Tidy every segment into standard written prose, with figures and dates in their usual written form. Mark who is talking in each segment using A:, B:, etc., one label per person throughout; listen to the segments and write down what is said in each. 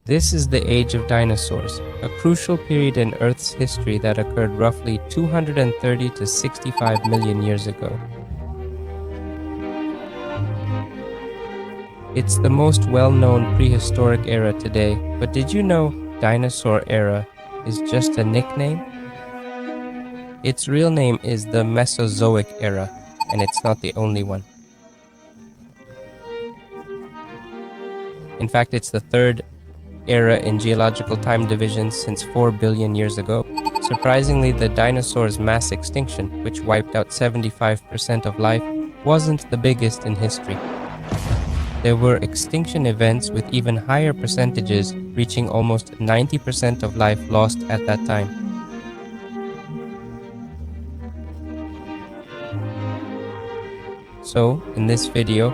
A: This is the age of dinosaurs, a crucial period in Earth's history that occurred roughly 230 to 65 million years ago. It's the most well-known prehistoric era today, but did you know dinosaur era is just a nickname? Its real name is the Mesozoic era, and it's not the only one. In fact, it's the third era in geological time division since 4 billion years ago. Surprisingly, the dinosaurs' mass extinction, which wiped out 75% of life, wasn't the biggest in history. There were extinction events with even higher percentages, reaching almost 90% of life lost at that time. So, in this video,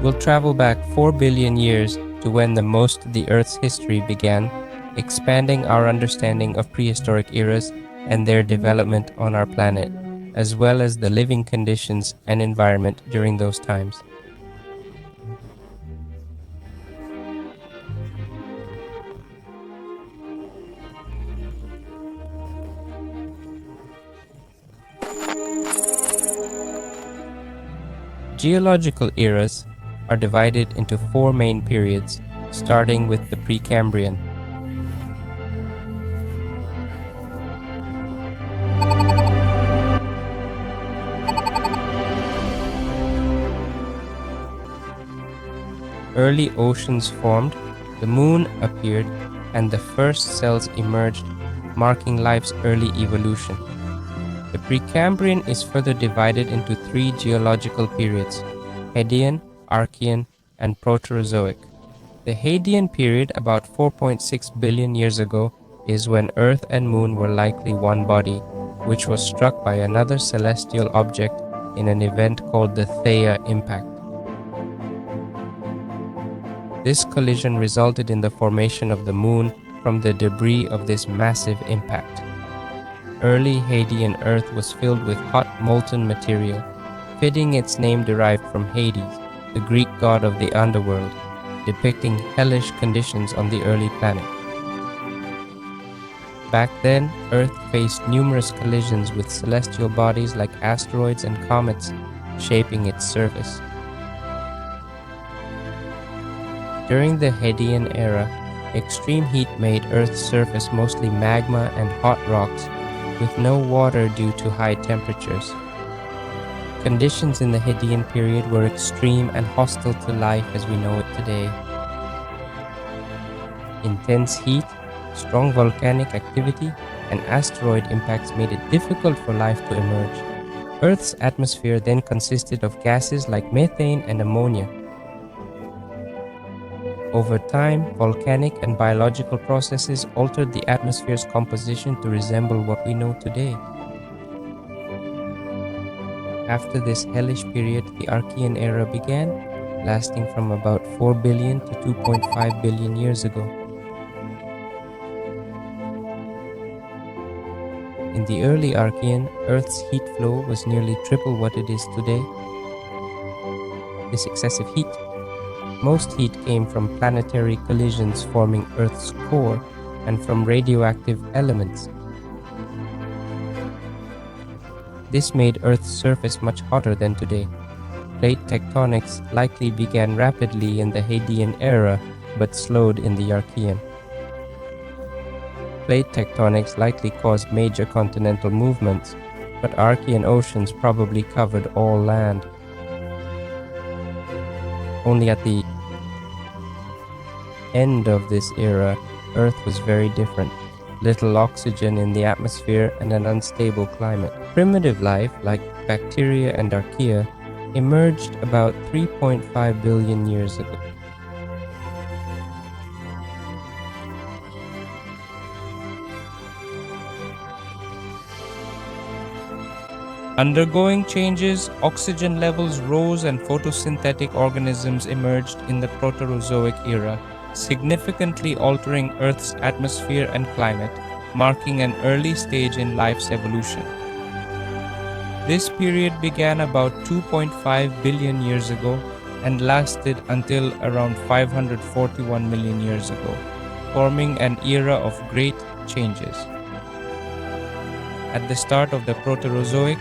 A: we'll travel back 4 billion years to when the most of the Earth's history began, expanding our understanding of prehistoric eras and their development on our planet, as well as the living conditions and environment during those times. Geological eras are divided into 4 main periods, starting with the Precambrian. Early oceans formed, the moon appeared, and the first cells emerged, marking life's early evolution. The Precambrian is further divided into 3 geological periods: Hadean, Archean, and Proterozoic. The Hadean period, about 4.6 billion years ago, is when Earth and Moon were likely one body, which was struck by another celestial object in an event called the Theia impact. This collision resulted in the formation of the Moon from the debris of this massive impact. Early Hadean Earth was filled with hot molten material, fitting its name derived from Hades, the Greek god of the underworld, depicting hellish conditions on the early planet. Back then, Earth faced numerous collisions with celestial bodies like asteroids and comets, shaping its surface. During the Hadean era, extreme heat made Earth's surface mostly magma and hot rocks, with no water due to high temperatures. Conditions in the Hadean period were extreme and hostile to life as we know it today. Intense heat, strong volcanic activity, and asteroid impacts made it difficult for life to emerge. Earth's atmosphere then consisted of gases like methane and ammonia. Over time, volcanic and biological processes altered the atmosphere's composition to resemble what we know today. After this hellish period, the Archean era began, lasting from about 4 billion to 2.5 billion years ago. In the early Archean, Earth's heat flow was nearly triple what it is today. This excessive heat, most heat came from planetary collisions forming Earth's core and from radioactive elements. This made Earth's surface much hotter than today. Plate tectonics likely began rapidly in the Hadean era, but slowed in the Archean. Plate tectonics likely caused major continental movements, but Archean oceans probably covered all land. Only at the end of this era, Earth was very different. Little oxygen in the atmosphere and an unstable climate. Primitive life, like bacteria and archaea, emerged about 3.5 billion years ago. Undergoing changes, oxygen levels rose and photosynthetic organisms emerged in the Proterozoic era, significantly altering Earth's atmosphere and climate, marking an early stage in life's evolution. This period began about 2.5 billion years ago and lasted until around 541 million years ago. forming an era of great changes. At the start of the Proterozoic,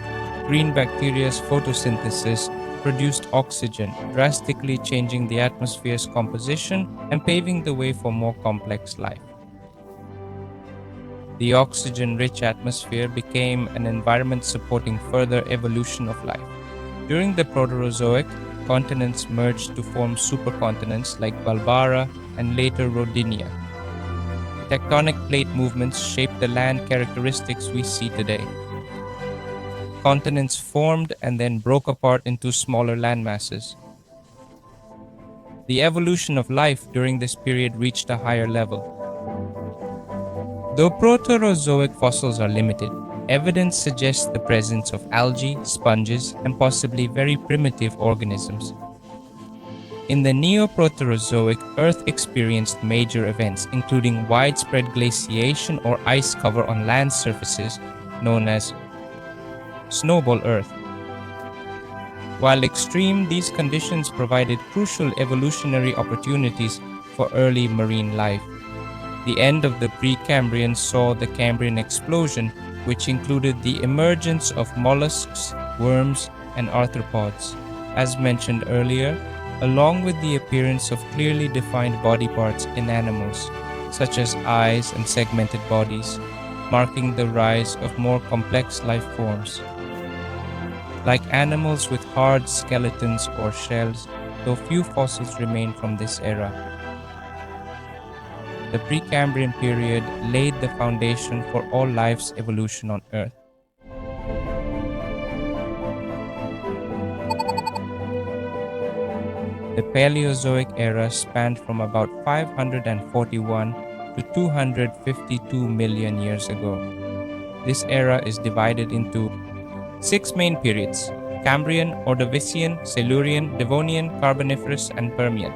A: green bacteria's photosynthesis produced oxygen, drastically changing the atmosphere's composition and paving the way for more complex life. The oxygen-rich atmosphere became an environment supporting further evolution of life. During the Proterozoic, continents merged to form supercontinents like Balbara and later Rodinia. Tectonic plate movements shaped the land characteristics we see today. Continents formed and then broke apart into smaller landmasses. The evolution of life during this period reached a higher level. Though Proterozoic fossils are limited, evidence suggests the presence of algae, sponges, and possibly very primitive organisms. In the Neoproterozoic, Earth experienced major events, including widespread glaciation or ice cover on land surfaces, known as snowball Earth. While extreme, these conditions provided crucial evolutionary opportunities for early marine life. The end of the Precambrian saw the Cambrian explosion, which included the emergence of mollusks, worms, and arthropods. As mentioned earlier, along with the appearance of clearly defined body parts in animals, such as eyes and segmented bodies, marking the rise of more complex life forms. Like animals with hard skeletons or shells, though few fossils remain from this era. The Precambrian period laid the foundation for all life's evolution on Earth. The Paleozoic era spanned from about 541 to 252 million years ago. This era is divided into 6 main periods: Cambrian, Ordovician, Silurian, Devonian, Carboniferous, and Permian.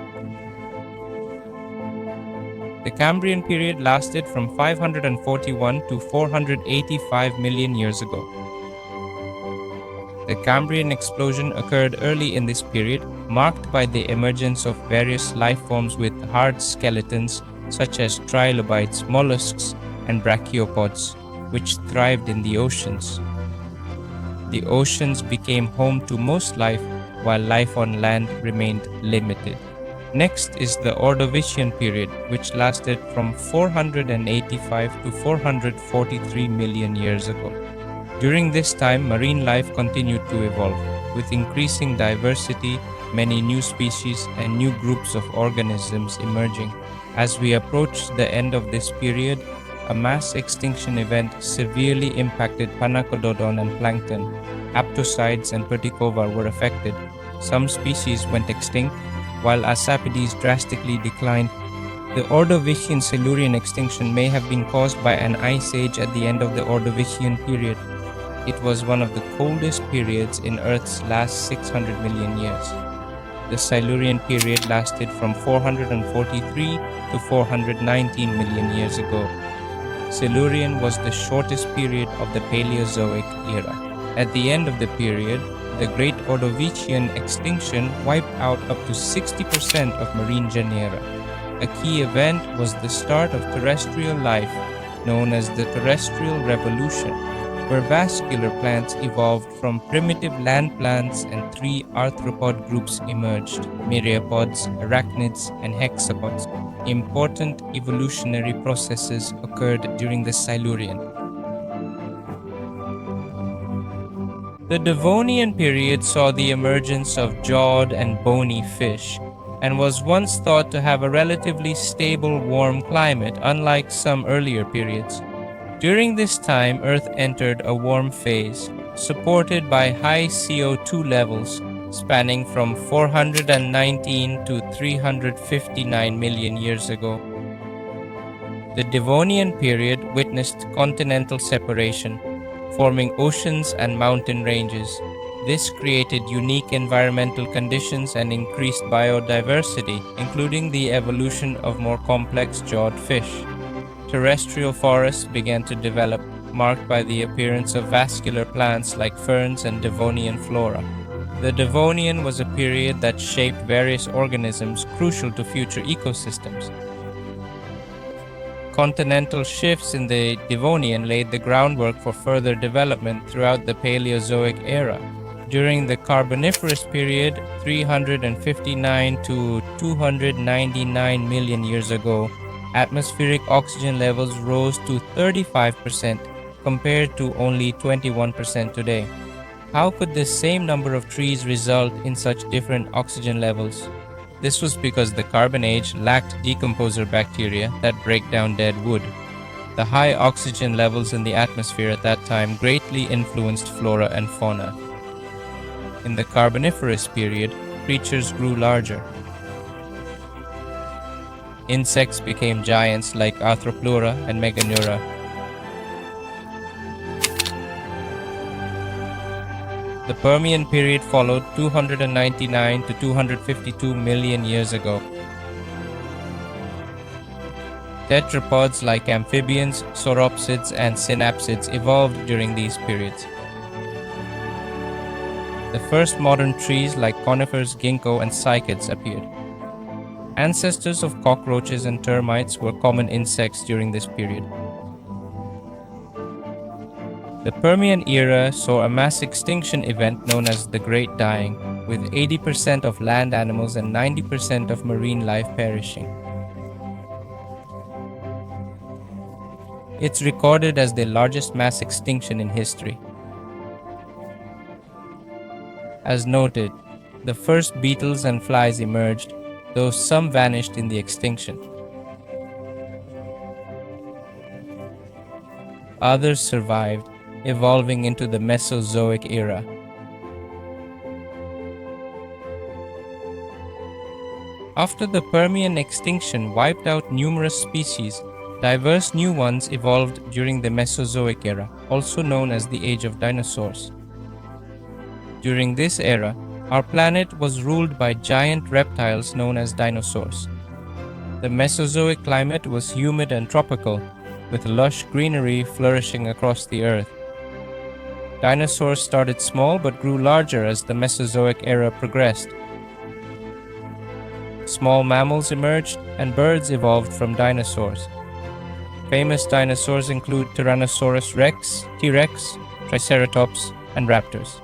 A: The Cambrian period lasted from 541 to 485 million years ago. The Cambrian explosion occurred early in this period, marked by the emergence of various life forms with hard skeletons such as trilobites, mollusks, and brachiopods, which thrived in the oceans. The oceans became home to most life, while life on land remained limited. Next is the Ordovician period, which lasted from 485 to 443 million years ago. During this time, marine life continued to evolve, with increasing diversity, many new species, and new groups of organisms emerging. As we approach the end of this period, a mass extinction event severely impacted Panacododon and plankton. Aptosides and Perticova were affected. Some species went extinct, while Asapides drastically declined. The Ordovician-Silurian extinction may have been caused by an ice age at the end of the Ordovician period. It was one of the coldest periods in Earth's last 600 million years. The Silurian period lasted from 443 to 419 million years ago. Silurian was the shortest period of the Paleozoic era. At the end of the period, the Great Ordovician extinction wiped out up to 60% of marine genera. A key event was the start of terrestrial life, known as the Terrestrial Revolution, where vascular plants evolved from primitive land plants and 3 arthropod groups emerged: myriapods, arachnids, and hexapods. Important evolutionary processes occurred during the Silurian. The Devonian period saw the emergence of jawed and bony fish, and was once thought to have a relatively stable warm climate, unlike some earlier periods. During this time, Earth entered a warm phase, supported by high CO2 levels, spanning from 419 to 359 million years ago. The Devonian period witnessed continental separation, forming oceans and mountain ranges. This created unique environmental conditions and increased biodiversity, including the evolution of more complex jawed fish. Terrestrial forests began to develop, marked by the appearance of vascular plants like ferns and Devonian flora. The Devonian was a period that shaped various organisms crucial to future ecosystems. Continental shifts in the Devonian laid the groundwork for further development throughout the Paleozoic era. During the Carboniferous period, 359 to 299 million years ago, atmospheric oxygen levels rose to 35% compared to only 21% today. How could this same number of trees result in such different oxygen levels? This was because the Carbon Age lacked decomposer bacteria that break down dead wood. The high oxygen levels in the atmosphere at that time greatly influenced flora and fauna. In the Carboniferous period, creatures grew larger. Insects became giants like Arthropleura and Meganeura. The Permian period followed 299 to 252 million years ago. Tetrapods like amphibians, sauropsids, and synapsids evolved during these periods. The first modern trees like conifers, ginkgo, and cycads appeared. Ancestors of cockroaches and termites were common insects during this period. The Permian era saw a mass extinction event known as the Great Dying, with 80% of land animals and 90% of marine life perishing. It's recorded as the largest mass extinction in history. As noted, the first beetles and flies emerged, though some vanished in the extinction. Others survived, evolving into the Mesozoic era. After the Permian extinction wiped out numerous species, diverse new ones evolved during the Mesozoic era, also known as the Age of Dinosaurs. During this era, our planet was ruled by giant reptiles known as dinosaurs. The Mesozoic climate was humid and tropical, with lush greenery flourishing across the earth. Dinosaurs started small but grew larger as the Mesozoic era progressed. Small mammals emerged and birds evolved from dinosaurs. Famous dinosaurs include Tyrannosaurus rex, T-Rex, Triceratops, and raptors.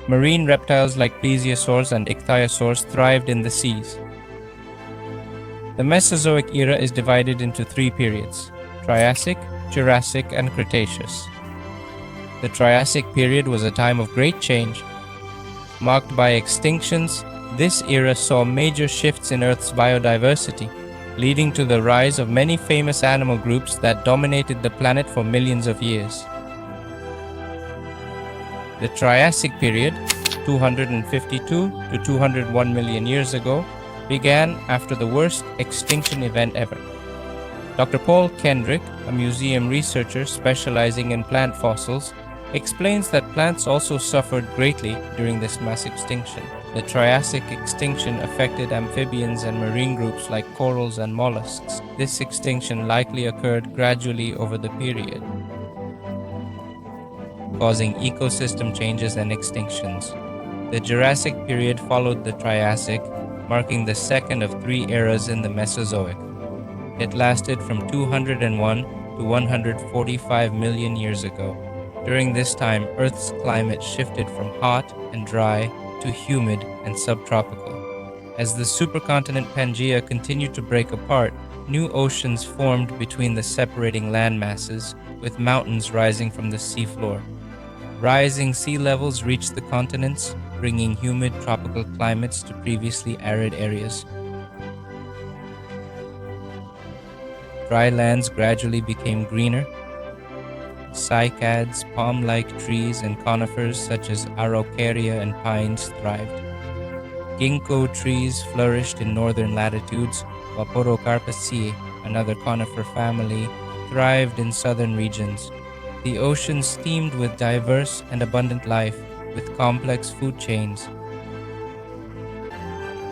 A: Marine reptiles like plesiosaurs and ichthyosaurs thrived in the seas. The Mesozoic era is divided into three periods: Triassic, Jurassic, and Cretaceous. The Triassic period was a time of great change. Marked by extinctions, this era saw major shifts in Earth's biodiversity, leading to the rise of many famous animal groups that dominated the planet for millions of years. The Triassic period, 252 to 201 million years ago, began after the worst extinction event ever. Dr. Paul Kendrick, a museum researcher specializing in plant fossils, explains that plants also suffered greatly during this mass extinction. The Triassic extinction affected amphibians and marine groups like corals and mollusks. This extinction likely occurred gradually over the period, causing ecosystem changes and extinctions. The Jurassic period followed the Triassic, marking the second of three eras in the Mesozoic. It lasted from 201 to 145 million years ago. During this time, Earth's climate shifted from hot and dry to humid and subtropical. As the supercontinent Pangaea continued to break apart, new oceans formed between the separating land masses, with mountains rising from the seafloor. Rising sea levels reached the continents, bringing humid tropical climates to previously arid areas. Dry lands gradually became greener. Cycads, palm-like trees, and conifers such as Araucaria and pines thrived. Ginkgo trees flourished in northern latitudes, while Podocarpaceae, another conifer family, thrived in southern regions. The oceans teemed with diverse and abundant life, with complex food chains.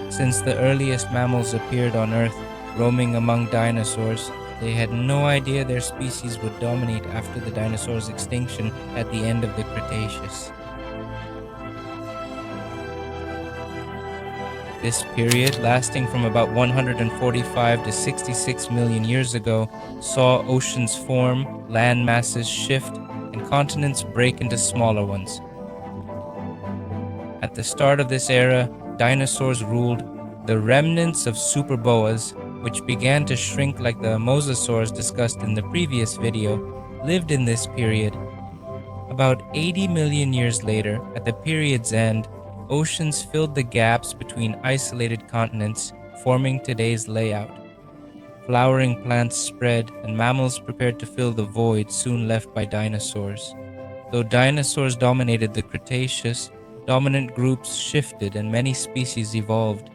A: Since the earliest mammals appeared on Earth, roaming among dinosaurs, they had no idea their species would dominate after the dinosaurs' extinction at the end of the Cretaceous. This period, lasting from about 145 to 66 million years ago, saw oceans form, land masses shift, and continents break into smaller ones. At the start of this era, dinosaurs ruled. The remnants of superboas, which began to shrink like the mosasaurs discussed in the previous video, lived in this period. About 80 million years later, at the period's end, oceans filled the gaps between isolated continents, forming today's layout. Flowering plants spread, and mammals prepared to fill the void soon left by dinosaurs. Though dinosaurs dominated the Cretaceous, dominant groups shifted and many species evolved.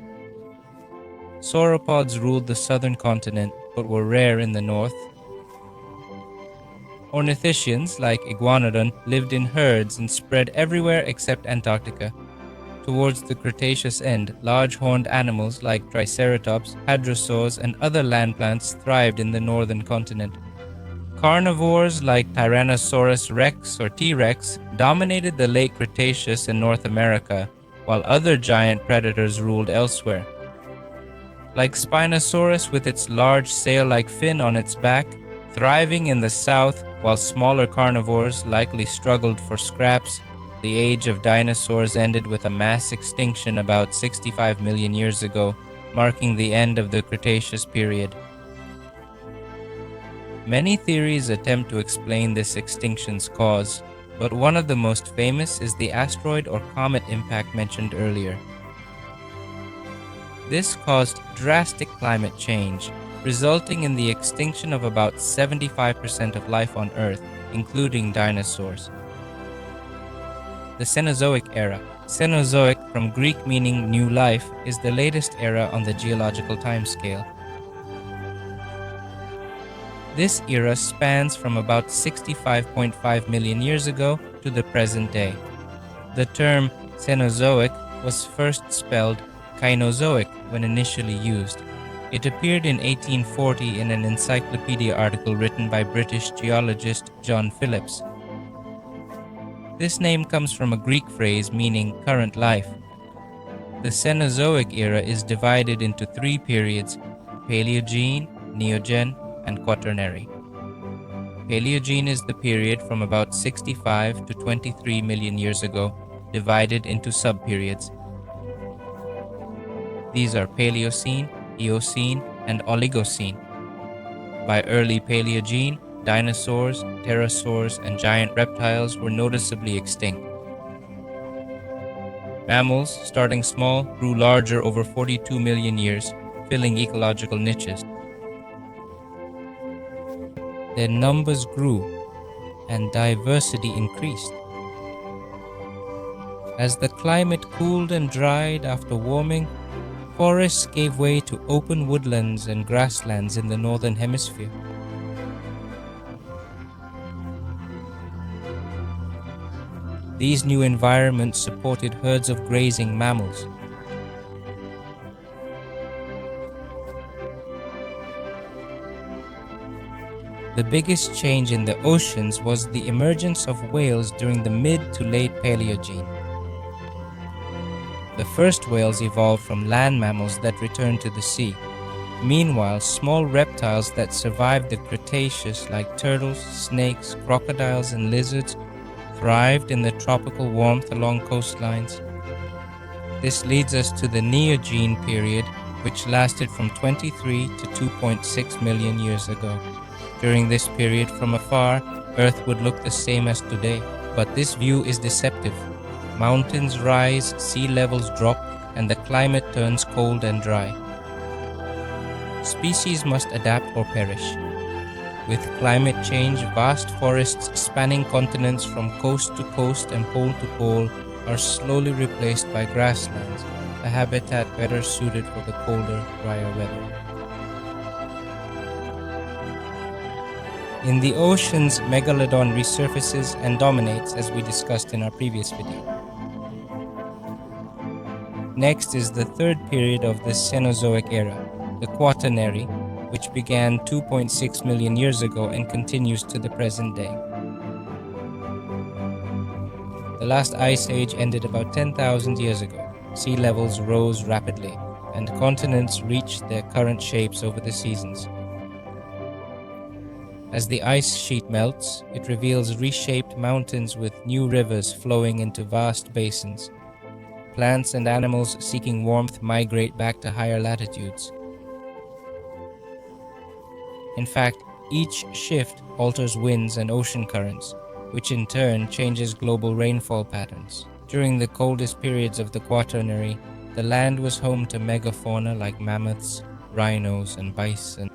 A: Sauropods ruled the southern continent, but were rare in the north. Ornithischians, like Iguanodon, lived in herds and spread everywhere except Antarctica. Towards the Cretaceous end, large horned animals like Triceratops, hadrosaurs, and other land plants thrived in the northern continent. Carnivores like Tyrannosaurus rex or T-Rex dominated the late Cretaceous in North America, while other giant predators ruled elsewhere. Like Spinosaurus with its large sail-like fin on its back, thriving in the south, while smaller carnivores likely struggled for scraps, the age of dinosaurs ended with a mass extinction about 65 million years ago, marking the end of the Cretaceous period. Many theories attempt to explain this extinction's cause, but one of the most famous is the asteroid or comet impact mentioned earlier. This caused drastic climate change, resulting in the extinction of about 75% of life on Earth, including dinosaurs. The Cenozoic era. Cenozoic, from Greek meaning new life, is the latest era on the geological timescale. This era spans from about 65.5 million years ago to the present day. The term Cenozoic was first spelled Cainozoic when initially used. It appeared in 1840 in an encyclopedia article written by British geologist John Phillips. This name comes from a Greek phrase meaning current life. The Cenozoic era is divided into three periods: Paleogene, Neogene, and Quaternary. Paleogene is the period from about 65 to 23 million years ago, divided into subperiods. These are Paleocene, Eocene, and Oligocene. By early Paleogene, dinosaurs, pterosaurs, and giant reptiles were noticeably extinct. Mammals, starting small, grew larger over 42 million years, filling ecological niches. Their numbers grew, and diversity increased. As the climate cooled and dried after warming, forests gave way to open woodlands and grasslands in the northern hemisphere. These new environments supported herds of grazing mammals. The biggest change in the oceans was the emergence of whales during the mid to late Paleogene. The first whales evolved from land mammals that returned to the sea. Meanwhile, small reptiles that survived the Cretaceous, like turtles, snakes, crocodiles, and lizards, thrived in the tropical warmth along coastlines. This leads us to the Neogene period, which lasted from 23 to 2.6 million years ago. During this period, from afar, Earth would look the same as today, but this view is deceptive. Mountains rise, sea levels drop, and the climate turns cold and dry. Species must adapt or perish. With climate change, vast forests spanning continents from coast to coast and pole to pole are slowly replaced by grasslands, a habitat better suited for the colder, drier weather. In the oceans, Megalodon resurfaces and dominates, as we discussed in our previous video. Next is the third period of the Cenozoic era, the Quaternary, which began 2.6 million years ago and continues to the present day. The last ice age ended about 10,000 years ago. sea levels rose rapidly, and continents reached their current shapes over the seasons. As the ice sheet melts, it reveals reshaped mountains with new rivers flowing into vast basins. Plants and animals seeking warmth migrate back to higher latitudes. In fact, each shift alters winds and ocean currents, which in turn changes global rainfall patterns. During the coldest periods of the Quaternary, the land was home to megafauna like mammoths, rhinos, and bison.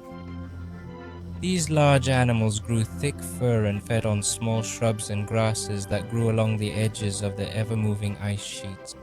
A: These large animals grew thick fur and fed on small shrubs and grasses that grew along the edges of the ever-moving ice sheets.